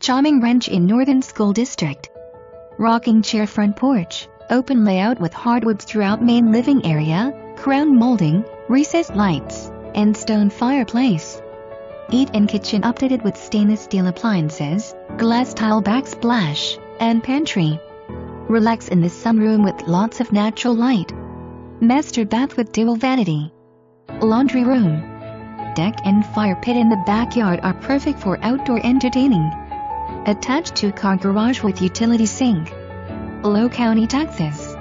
Charming ranch in Northern School District. Rocking chair front porch, open layout with hardwoods throughout main living area, crown molding, recessed lights, and stone fireplace. Eat-in kitchen updated with stainless steel appliances, glass tile backsplash, and pantry. Relax in the sunroom with lots of natural light. Master bath with dual vanity. Laundry room. Deck and fire pit in the backyard are perfect for outdoor entertaining. Attached two-car garage with utility sink. Low county taxes.